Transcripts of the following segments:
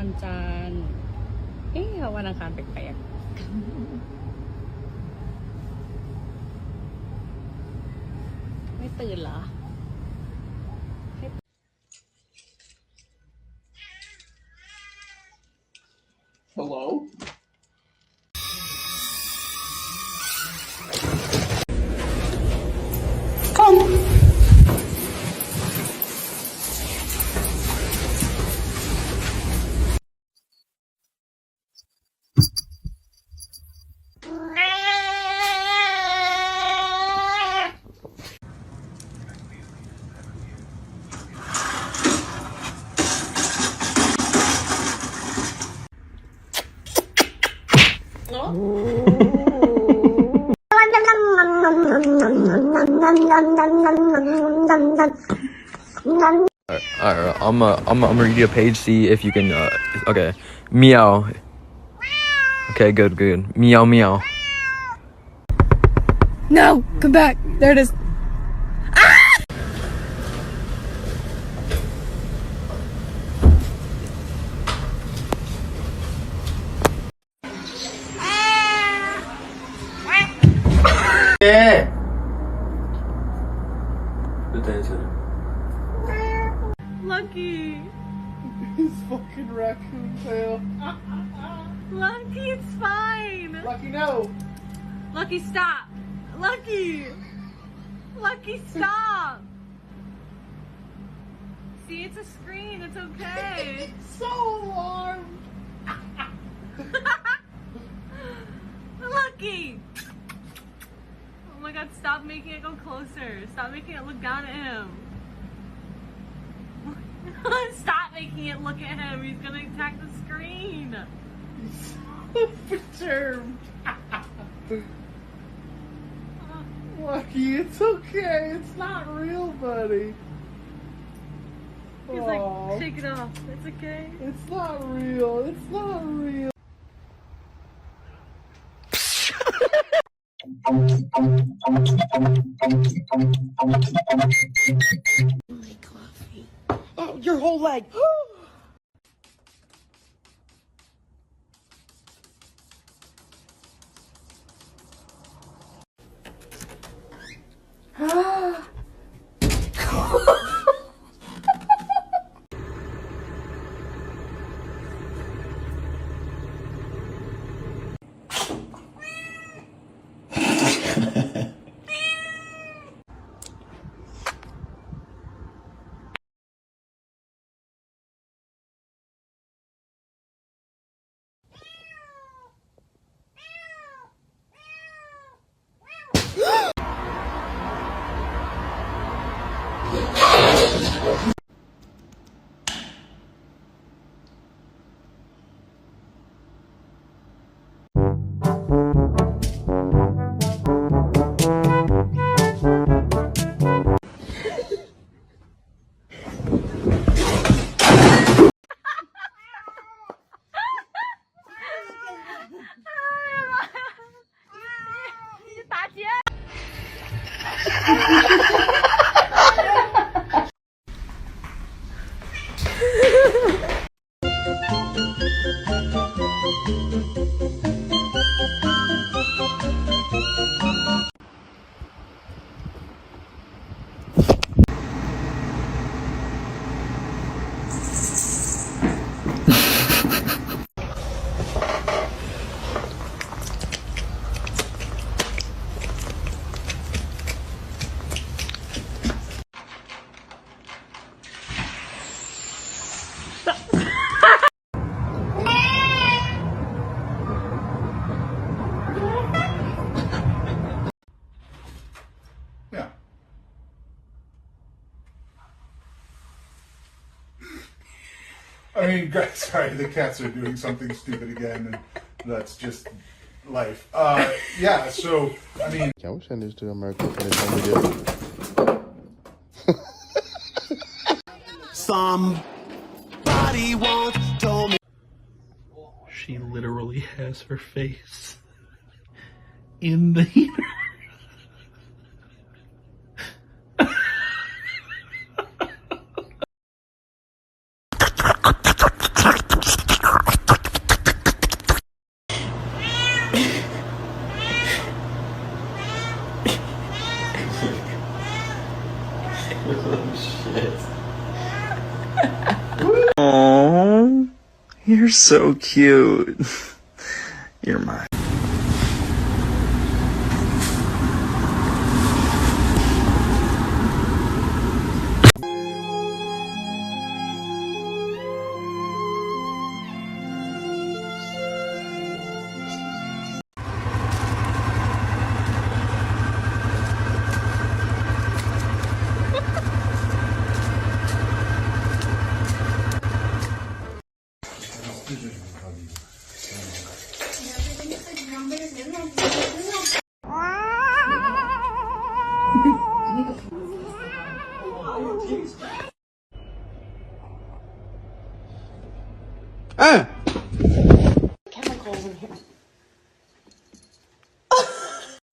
วันจันทร์วันอังคารแปลกๆไม่ตื่นเหรอHello? Come! Alright, I'm gonna read you a page, see if you can, okay. Meow. Okay, good. Meow, meow. No, come back. There it is. Yeah. Lucky. His fucking raccoon tail. Lucky, it's fine. Lucky, no. Lucky, stop. Lucky. Lucky, stop. See, it's a screen. It's okay. So alarmed. Lucky. Oh my god, stop making it go closer. Stop making it look down at him. Stop making it look at him. He's gonna attack the screen. He's so perturbed. Lucky, it's okay. It's not real, buddy. He's like, shake it off. It's okay. It's not real. It's not real. My coffee. Oh, your whole leg. Yeah. I mean, sorry, the cats are doing something stupid again, and that's just life. Yeah, so, I mean... I wish I understood America for the Somebody once told me. She literally has her face in the heater. You're so cute. You're mine. Chemicals in here.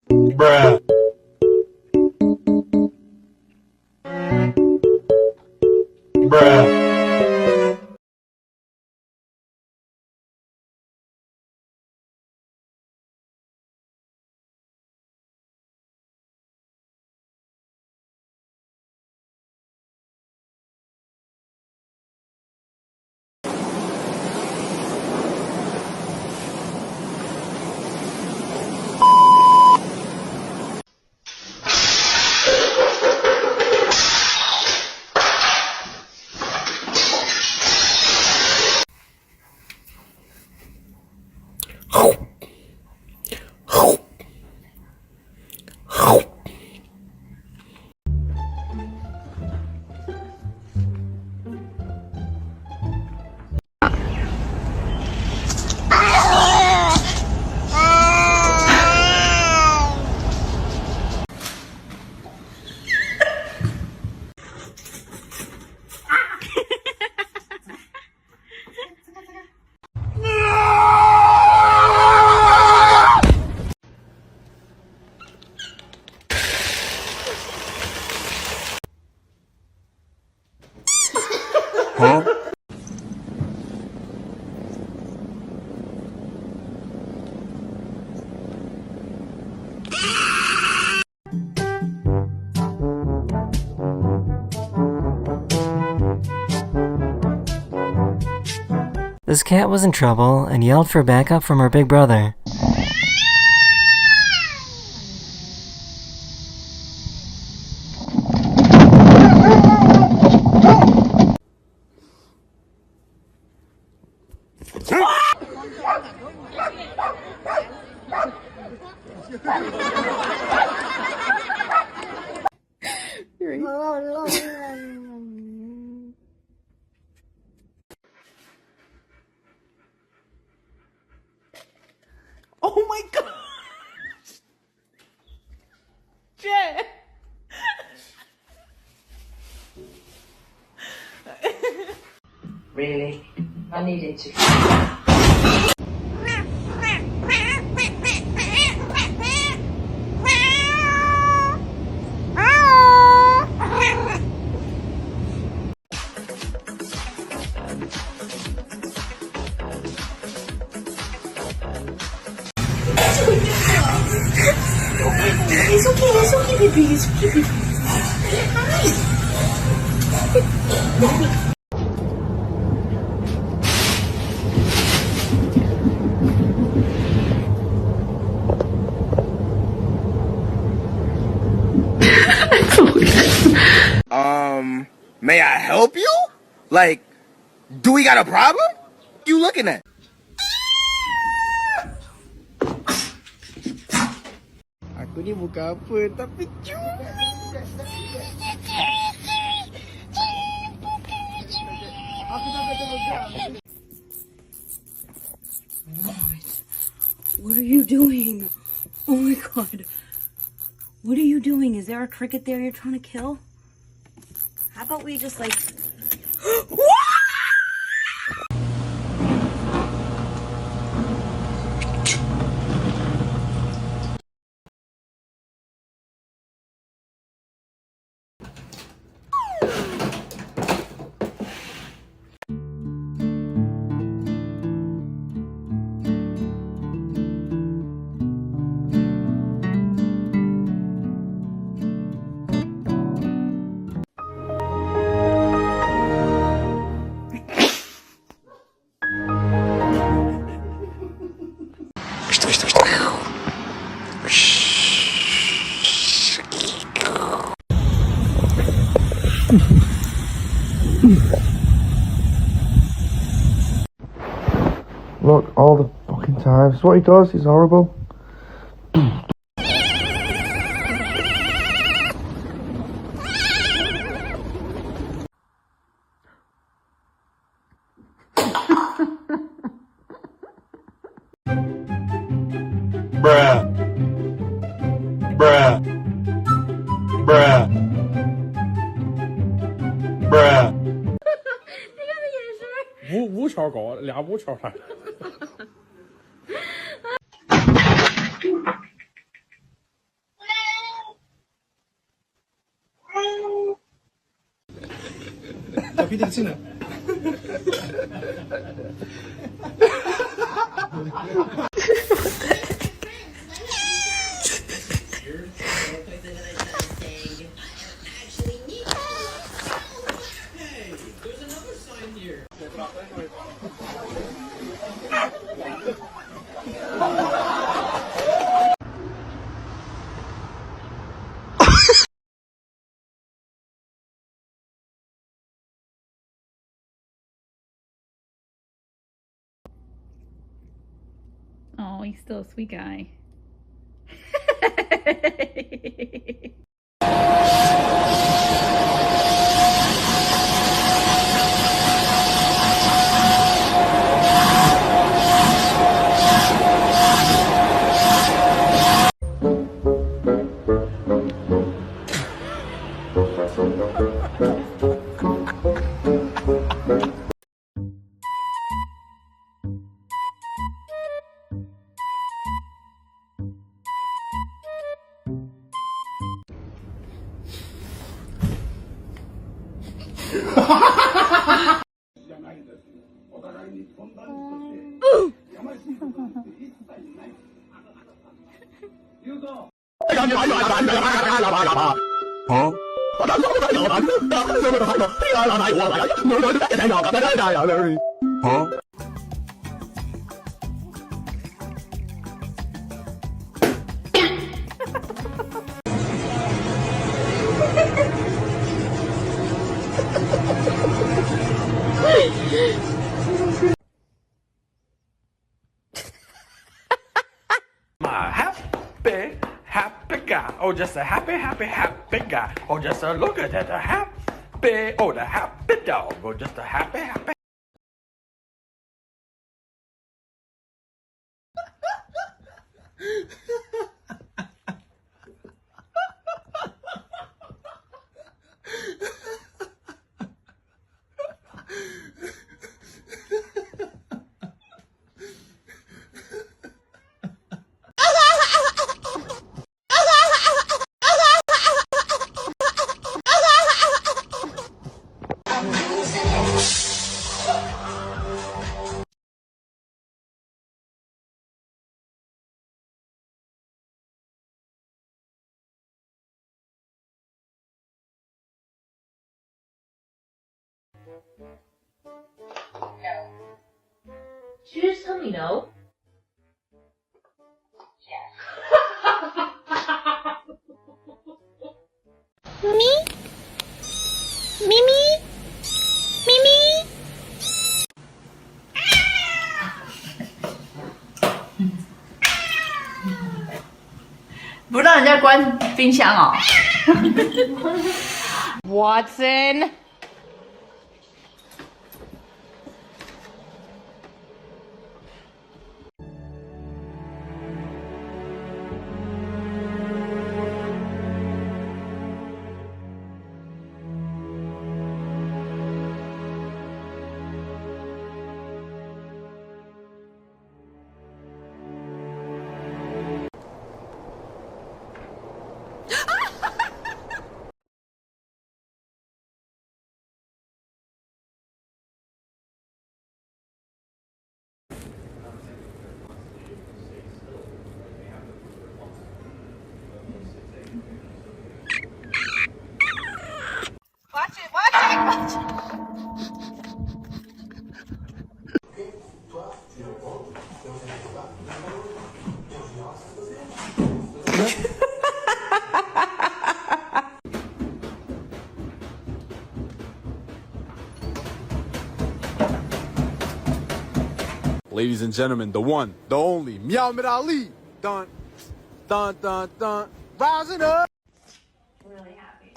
Bruh. Bruh. This cat was in trouble and yelled for backup from her big brother. Oh my god! Jet! Really? I needed to. It's okay, baby. It's okay, baby. May I help you? Like, do we got a problem? You looking at? Aku ni bukan apa, tapi What are you doing? Oh my god. What are you doing? Is there a cricket there you're trying to kill? How about we just like... Look, all the fucking times. That's what he does. He's horrible. Bruh. Bruh. Bruh. Bruh. 五条狗，俩5条来。小屁点进来。Oh, he's still a sweet guy. Happy guy. Oh, just a happy guy. Oh, just a look at that, a happy. Oh, the happy dog. Oh, just a happy. Did you just tell me no?不让人家关冰箱哦。Watson。Ladies and gentlemen, the one, the only, Meow Memory. Dun, dun, dun, dun. Rising up. Really happy.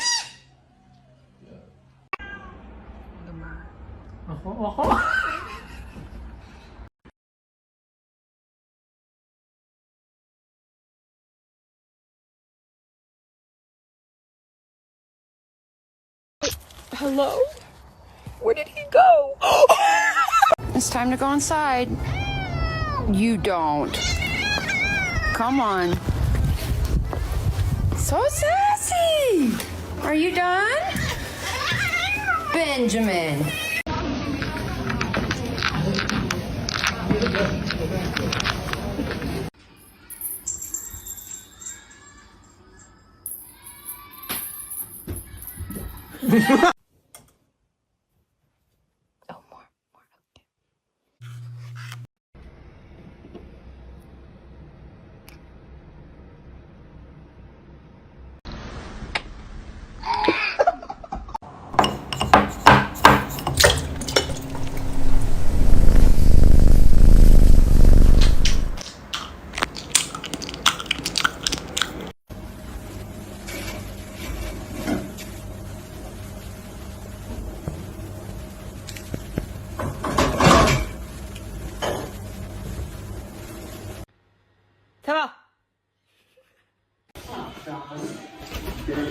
Hello? Where did he go? It's time to go inside. You don't. Come on. So sassy. Are you done? Benjamin.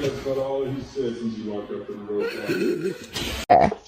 That's about all he said since you walked up in the road.